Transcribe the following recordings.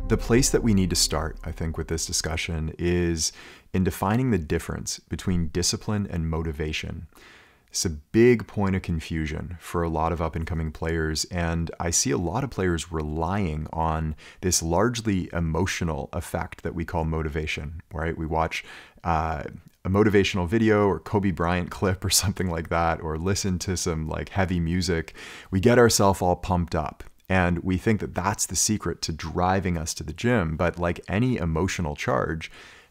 The place that we need to start, I think, with this discussion is in defining the difference between discipline and motivation. It's a big point of confusion for a lot of up-and-coming players, and I see a lot of players relying on this largely emotional effect that we call motivation, right? We watch a motivational video or Kobe Bryant clip or something like that, or listen to some like heavy music. We get ourselves all pumped up. And we think that that's the secret to driving us to the gym. But like any emotional charge,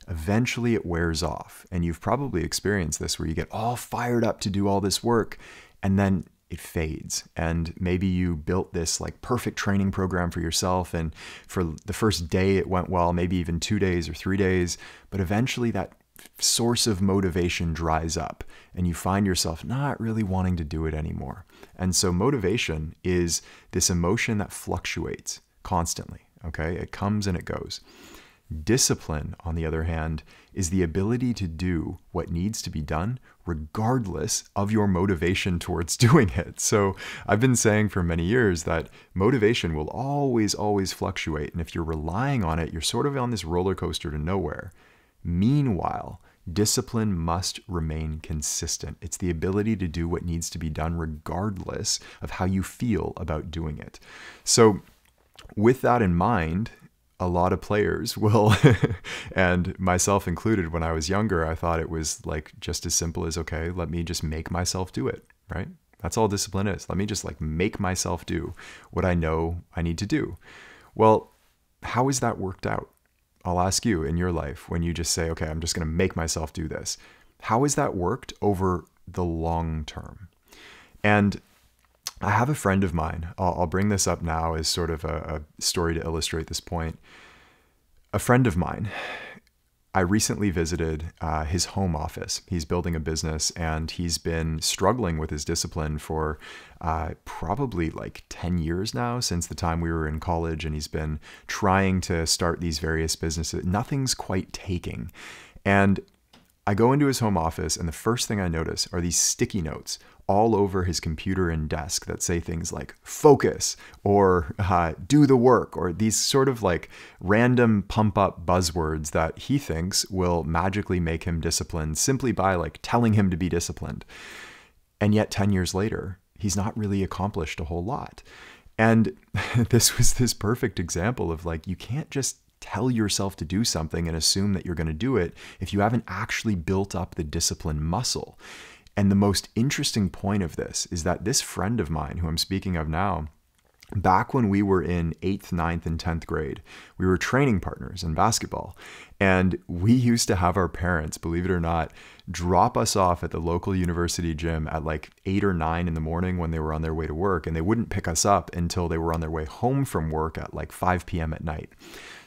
eventually it wears off. And you've probably experienced this where you get all fired up to do all this work and then it fades. And maybe you built this like perfect training program for yourself. And for the first day it went well, maybe even 2 days or 3 days. But eventually that source of motivation dries up and you find yourself not really wanting to do it anymore. And so motivation is this emotion that fluctuates constantly, okay? It comes and it goes. Discipline, on the other hand, is the ability to do what needs to be done regardless of your motivation towards doing it. So I've been saying for many years that motivation will always fluctuate. And if you're relying on it, you're sort of on this roller coaster to nowhere. Meanwhile, discipline must remain consistent. It's the ability to do what needs to be done regardless of how you feel about doing it. So with that in mind, a lot of players will, and myself included when I was younger, I thought it was like just as simple as, okay, let me just make myself do it, right? That's all discipline is. Let me just like make myself do what I know I need to do. Well, how has that worked out? I'll ask you in your life when you just say, okay, I'm just going to make myself do this. How has that worked over the long term? And I have a friend of mine, I'll bring this up now as sort of a story to illustrate this point. A friend of mine, I recently visited his home office. He's building a business and he's been struggling with his discipline for probably like 10 years now, since the time we were in college, and he's been trying to start these various businesses. Nothing's quite taking. And I go into his home office and the first thing I notice are these sticky notes all over his computer and desk that say things like focus or do the work, or these sort of like random pump up buzzwords that he thinks will magically make him disciplined simply by like telling him to be disciplined. And yet 10 years later, he's not really accomplished a whole lot. And this was this perfect example of like, you can't just tell yourself to do something and assume that you're going to do it if you haven't actually built up the discipline muscle. And the most interesting point of this is that this friend of mine, who I'm speaking of now, back when we were in 8th, 9th, and 10th grade, we were training partners in basketball. And we used to have our parents, believe it or not, drop us off at the local university gym at like 8 or 9 in the morning when they were on their way to work. And they wouldn't pick us up until they were on their way home from work at like 5 p.m. at night.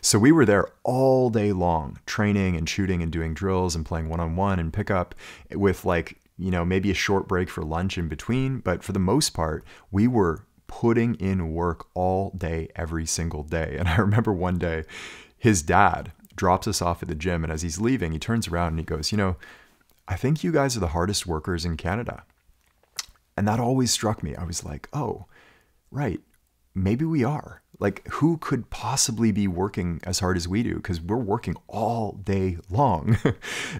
So we were there all day long, training and shooting and doing drills and playing one-on-one and pickup with like, you know, maybe a short break for lunch in between. But for the most part, we were putting in work all day, every single day. And I remember one day his dad drops us off at the gym. And as he's leaving, he turns around and he goes, you know, I think you guys are the hardest workers in Canada. And that always struck me. I was like, oh, right. Maybe we are. Like, who could possibly be working as hard as we do? Because we're working all day long.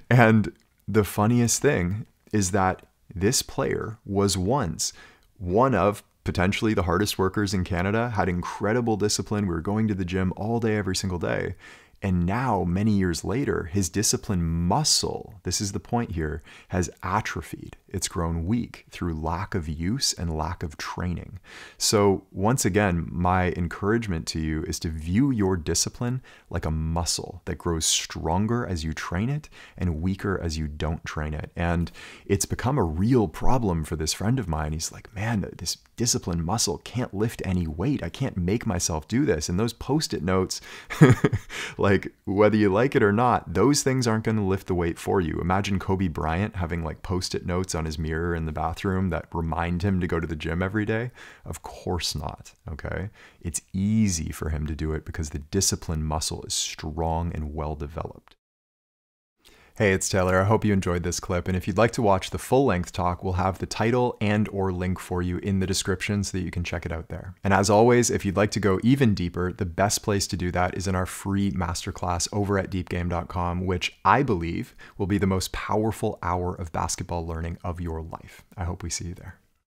And the funniest thing is that this player was once one of potentially the hardest workers in Canada, had incredible discipline. We were going to the gym all day, every single day. And now, many years later, his discipline muscle, this is the point here, has atrophied. It's grown weak through lack of use and lack of training. So once again, my encouragement to you is to view your discipline like a muscle that grows stronger as you train it and weaker as you don't train it. And it's become a real problem for this friend of mine. He's like, man, this discipline muscle can't lift any weight. I can't make myself do this. And those Post-it notes, like whether you like it or not, those things aren't going to lift the weight for you. Imagine Kobe Bryant having like Post-it notes on his mirror in the bathroom that remind him to go to the gym every day. Of course not. Okay. It's easy for him to do it because the discipline muscle is strong and well developed. Hey, it's Taylor. I hope you enjoyed this clip. And if you'd like to watch the full-length talk, we'll have the title and/or link for you in the description so that you can check it out there. And as always, if you'd like to go even deeper, the best place to do that is in our free masterclass over at deepgame.com, which I believe will be the most powerful hour of basketball learning of your life. I hope we see you there.